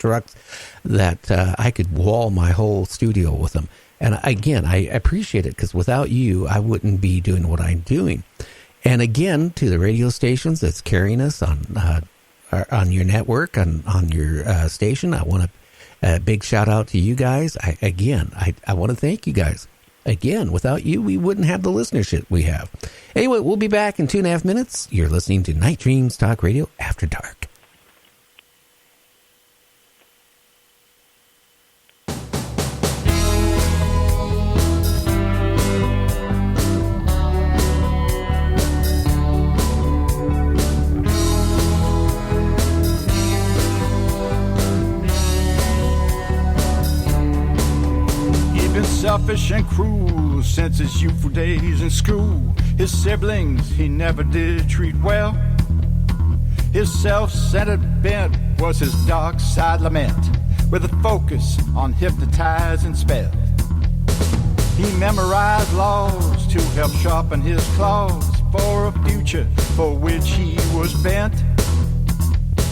trucks that I could wall my whole studio with them. And again, I appreciate it because without you, I wouldn't be doing what I'm doing. And again, to the radio stations that's carrying us on your network, on your station, I want a big shout out to you guys. I want to thank you guys. Again, without you, we wouldn't have the listenership we have. Anyway, we'll be back in 2.5 minutes. You're listening to Night Dreams Talk Radio After Dark. Selfish and cruel since his youthful days in school. His siblings he never did treat well. His self-centered bent was his dark side lament, with a focus on hypnotizing spells. He memorized laws to help sharpen his claws for a future for which he was bent.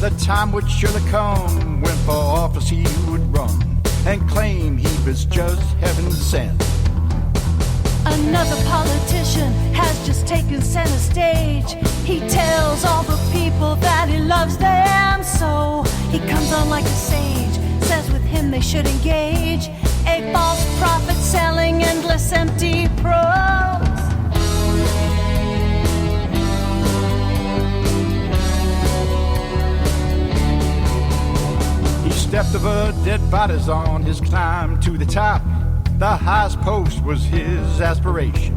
The time would surely come when for office he would run and claim he was just heaven sent. Another politician has just taken center stage. He tells all the people that he loves them so. He comes on like a sage, says with him they should engage. A false prophet selling endless empty prose. He stepped over dead bodies on his climb to the top. The highest post was his aspiration.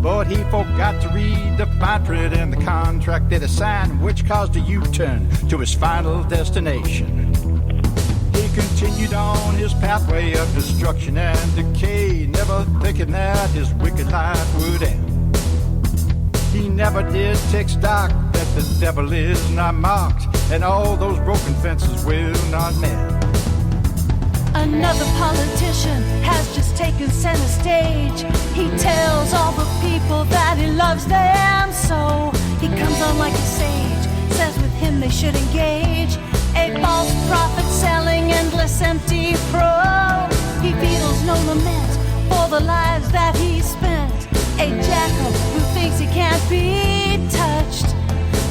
But he forgot to read the fine print in the contract that he signed, which caused a U-turn to his final destination. He continued on his pathway of destruction and decay, never thinking that his wicked life would end. He never did take stock that the devil is not mocked, and all those broken fences will not mend. Another politician has just taken center stage. He tells all the people that he loves them so. He comes on like a sage, says with him they should engage. A false prophet selling endless empty prose. He feels no lament for the lives that he spent. A jackal who thinks he can't be touched.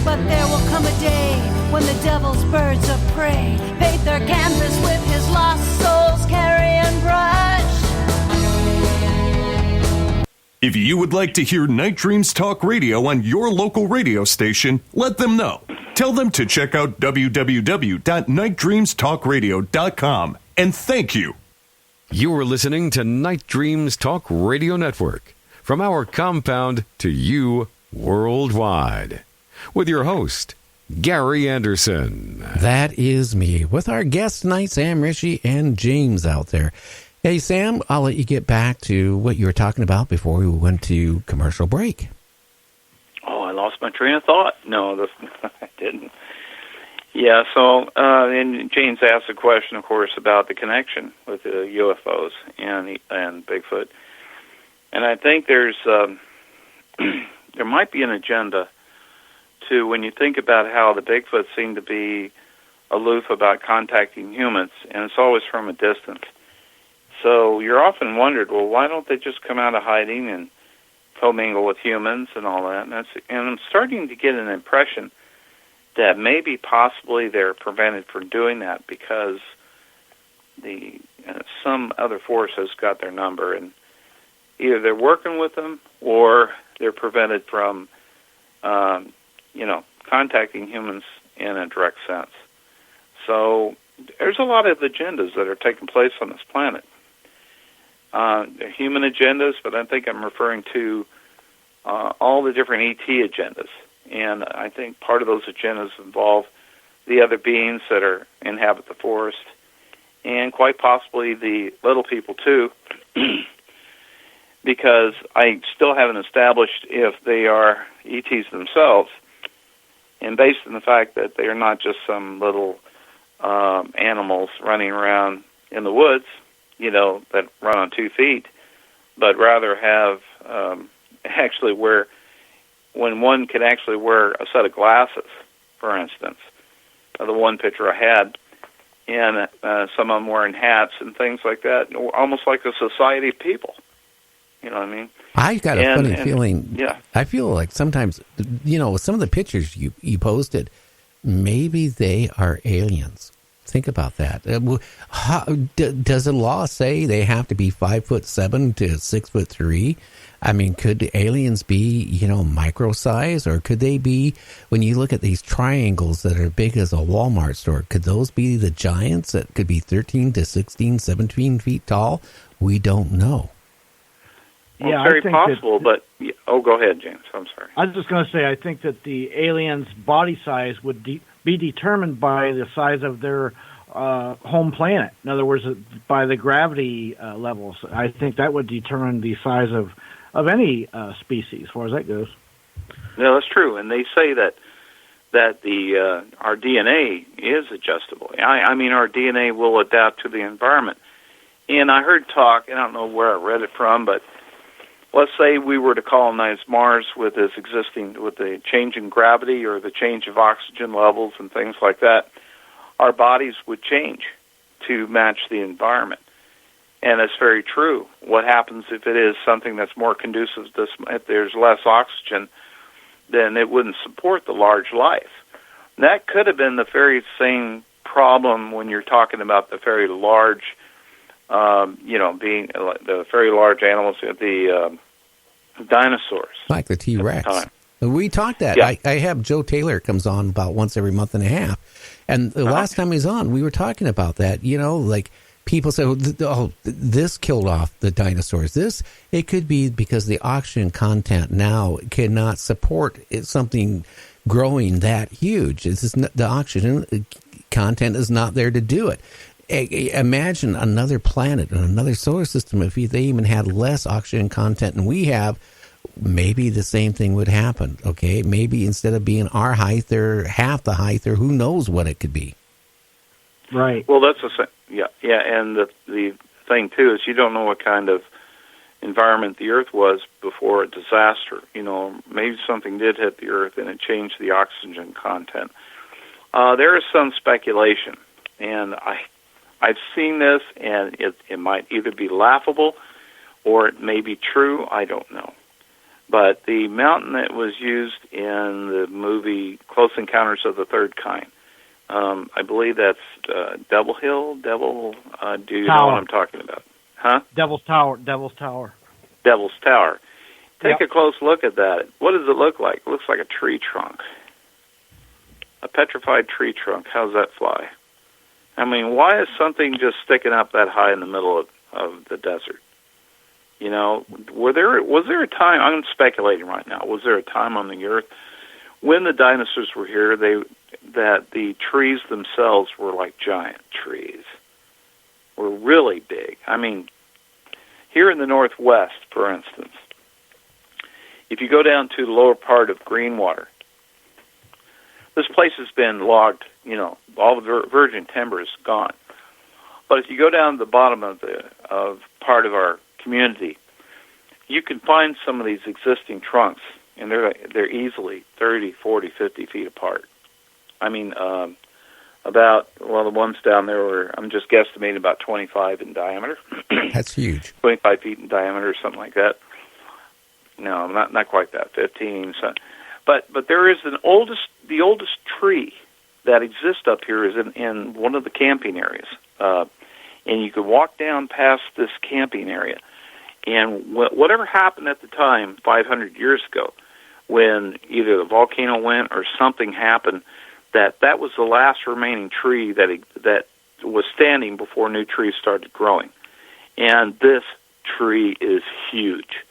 But there will come a day when the devil's birds of prey paint their canvas with his lost soul's carrion brush. If you would like to hear Night Dreams Talk Radio on your local radio station, let them know. Tell them to check out www.nightdreamstalkradio.com. And thank you. You are listening to Night Dreams Talk Radio Network. From our compound to you worldwide. With your host, Gary Anderson. That is me, with our guests tonight, Sam Ritchie and James out there. Hey, Sam, I'll let you get back to what you were talking about before we went to commercial break. Oh, I lost my train of thought. No, I didn't. Yeah, so and James asked a question, of course, about the connection with the UFOs and Bigfoot. And I think there's there might be an agenda to when you think about how the Bigfoot seem to be aloof about contacting humans, and it's always from a distance. So you're often wondered, well, why don't they just come out of hiding and commingle with humans and all that? And I'm starting to get an impression that maybe possibly they're prevented from doing that because some other force has got their number, and either they're working with them or they're prevented from contacting humans in a direct sense. So there's a lot of agendas that are taking place on this planet. They're human agendas, but I think I'm referring to all the different ET agendas. And I think part of those agendas involve the other beings that inhabit the forest, and quite possibly the little people too, because I still haven't established if they are ETs themselves. And based on the fact that they are not just some little animals running around in the woods, that run on 2 feet, but rather have when one can actually wear a set of glasses, for instance. The one picture I had, and some of them wearing hats and things like that, almost like a society of people. You know what I mean? I got a funny feeling. Yeah. I feel like sometimes, with some of the pictures you posted, maybe they are aliens. Think about that. Does the law say they have to be 5'7" to 6'3"? I mean, could aliens be, micro size, or could they be, when you look at these triangles that are big as a Walmart store, could those be the giants that could be 13 to 16, 17 feet tall? We don't know. Well, it's very possible, but go ahead, James. I'm sorry. I was just going to say, I think that the aliens' body size would be determined by the size of their home planet. In other words, by the gravity levels. I think that would determine the size of any species, as far as that goes. No, that's true, and they say that the our DNA is adjustable. I mean, our DNA will adapt to the environment. And I heard talk, and I don't know where I read it from, but let's say we were to colonize Mars with the change in gravity or the change of oxygen levels and things like that. Our bodies would change to match the environment. And it's very true. What happens if it is something that's more conducive to, if there's less oxygen, then it wouldn't support the large life. And that could have been the very same problem when you're talking about the very large, being the very large animals, the dinosaurs. Like the T-Rex. We talked that. Yeah. I have Joe Taylor comes on about once every month and a half. And the last time he was on, we were talking about that. Like people say, this killed off the dinosaurs. It could be because the oxygen content now cannot support something growing that huge. The oxygen content is not there to do it. Imagine another planet and another solar system. If they even had less oxygen content than we have, maybe the same thing would happen. Okay, maybe instead of being our height, they're half the height, or who knows what it could be. Right. Well, that's yeah. And the thing too is you don't know what kind of environment the Earth was before a disaster. Maybe something did hit the Earth and it changed the oxygen content. There is some speculation, and I've seen this, and it might either be laughable or it may be true. I don't know. But the mountain that was used in the movie Close Encounters of the Third Kind, I believe that's Devil Hill. do you know what I'm talking about? Huh? Devil's Tower. Devil's Tower. Take a close look at that. What does it look like? It looks like a tree trunk. A petrified tree trunk. How's that fly? I mean, why is something just sticking up that high in the middle of the desert? Was there a time, I'm speculating right now, was there a time on the Earth when the dinosaurs were here that the trees themselves were like giant trees, were really big? I mean, here in the Northwest, for instance, if you go down to the lower part of Greenwater, this place has been logged, all the virgin timber is gone. But if you go down to the bottom of part of our community, you can find some of these existing trunks, and they're easily 30, 40, 50 feet apart. I mean, the ones down there were, I'm just guesstimating, about 25 in diameter. That's huge. 25 feet in diameter or something like that. No, not quite that, 15. So, but there is the oldest tree that exists up here is in one of the camping areas. And you could walk down past this camping area. And whatever happened at the time, 500 years ago, when either the volcano went or something happened, that was the last remaining tree that was standing before new trees started growing. And this tree is huge.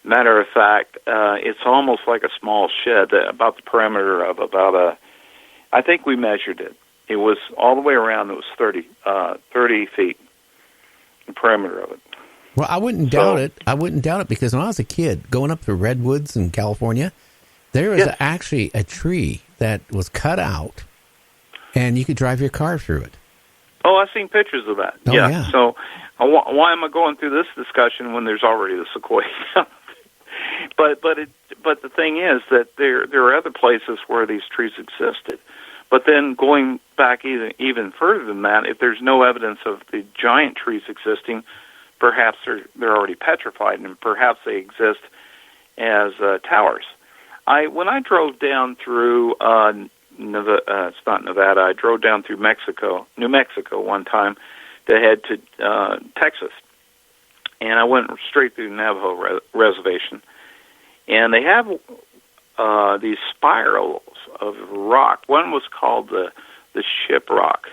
Matter of fact, it's almost like a small shed, about the perimeter of I think we measured it. It was all the way around, it was 30 feet, the perimeter of it. Well, I wouldn't doubt it. I wouldn't doubt it, because when I was a kid going up to redwoods in California, there was actually a tree that was cut out, and you could drive your car through it. Oh, I've seen pictures of that. Oh, yeah. So why am I going through this discussion when there's already the sequoia? But the thing is that there are other places where these trees existed. But then going back even further than that, if there's no evidence of the giant trees existing, perhaps they're already petrified, and perhaps they exist as towers. When I drove down through it's not Nevada. I drove down through New Mexico one time to head to Texas, and I went straight through the Navajo reservation, and they have these spirals of rock. One was called the Ship Rock,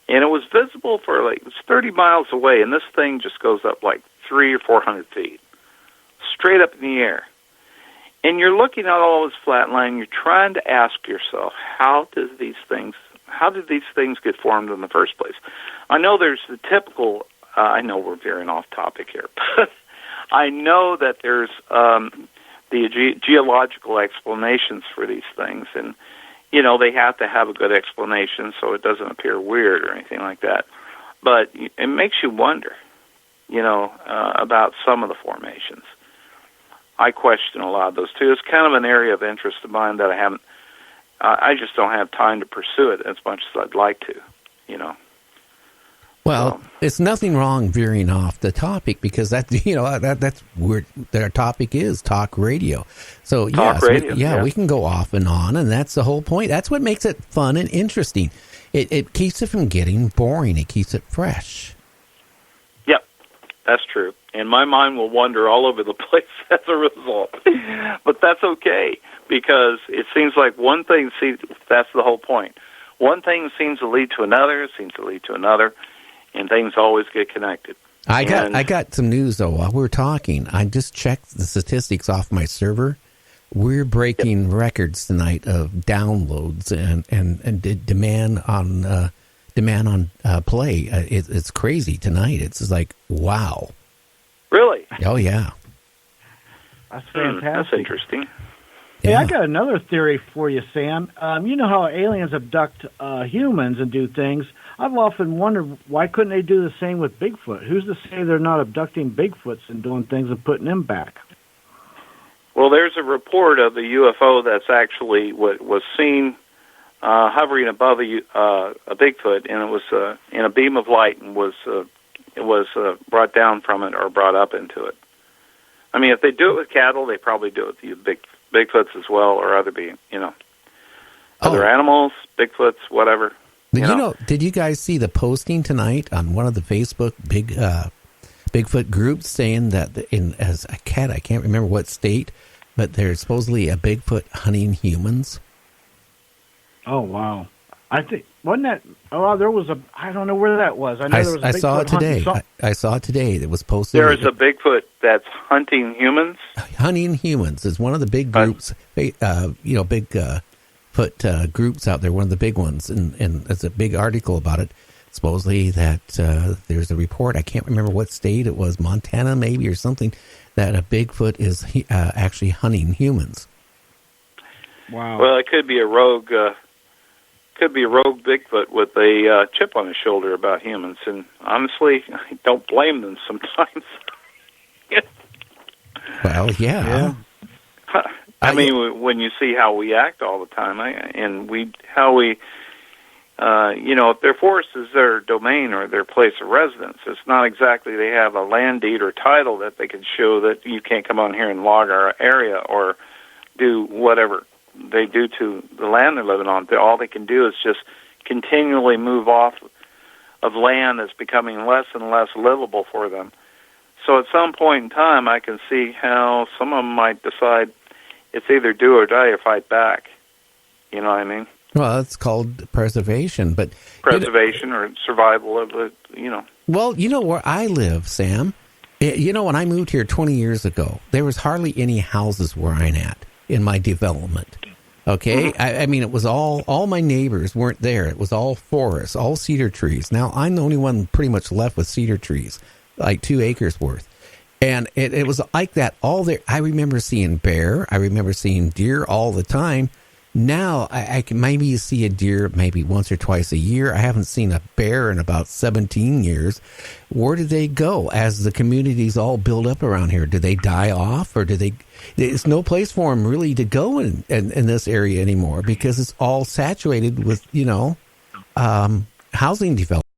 and it was visible for like 30 miles away, and this thing just goes up like 300 or 400 feet, straight up in the air. And you're looking at all this flat line, you're trying to ask yourself, how did these things get formed in the first place? I know there's the typical, I know we're veering off topic here, but I know that there's the geological explanations for these things, and, you know, they have to have a good explanation so it doesn't appear weird or anything like that. But it makes you wonder, you know, about some of the formations. I question a lot of those too. It's kind of an area of interest of mine that I just don't have time to pursue it as much as I'd like to, you know. Well, it's nothing wrong veering off the topic, because that's where our topic is, talk radio. So radio, we can go off and on, and that's the whole point. That's what makes it fun and interesting. It keeps it from getting boring. It keeps it fresh. Yep, that's true. And my mind will wander all over the place as a result. But that's okay, because it seems like one thing, that's the whole point. One thing seems to lead to another, and things always get connected. I got some news, though, while we're talking. I just checked the statistics off my server. We're breaking records tonight of downloads and demand on play. It's crazy tonight. It's just like, wow. Really? Oh, yeah. That's fantastic. That's interesting. Hey, I got another theory for you, Sam. You know how aliens abduct humans and do things. I've often wondered, why couldn't they do the same with Bigfoot? Who's to say they're not abducting Bigfoots and doing things and putting them back? Well, there's a report of a UFO that's actually what was seen hovering above a Bigfoot, and it was in a beam of light, and was brought down from it or brought up into it. I mean, if they do it with cattle, they probably do it with Bigfoots as well, or other other animals, Bigfoots, whatever. You know, did you guys see the posting tonight on one of the Facebook Bigfoot groups saying that as a cat, I can't remember what state, but there's supposedly a Bigfoot hunting humans? Oh, wow. I think, wasn't that, there was I don't know where that was. I know there was a Bigfoot. I saw it today. I saw it today. It was posted. There is a Bigfoot that's hunting humans? Hunting humans is one of the big groups, Bigfoot groups out there, one of the big ones, and there's a big article about it. Supposedly that there's a report, I can't remember what state it was, Montana maybe or something, that a Bigfoot is actually hunting humans. Wow. Well, it could be a rogue Bigfoot with a chip on his shoulder about humans, and honestly, I don't blame them sometimes. Well, yeah. I mean, when you see how we act all the time, if their forest is their domain or their place of residence, it's not exactly they have a land deed or title that they can show that you can't come on here and log our area or do whatever they do to the land they're living on. All they can do is just continually move off of land that's becoming less and less livable for them. So at some point in time, I can see how some of them might decide it's either do or die or fight back. You know what I mean? Well, it's called preservation, but or survival of the, Well, you know where I live, Sam? When I moved here 20 years ago, there was hardly any houses where I'm at in my development. Okay? Mm-hmm. I mean, it was all my neighbors weren't there. It was all forests, all cedar trees. Now, I'm the only one pretty much left with cedar trees, like 2 acres worth. And it was like that all there. I remember seeing bear. I remember seeing deer all the time. Now I can maybe see a deer maybe once or twice a year. I haven't seen a bear in about 17 years. Where do they go as the communities all build up around here? Do they die off, or do they? There's no place for them really to go in this area anymore because it's all saturated with housing development.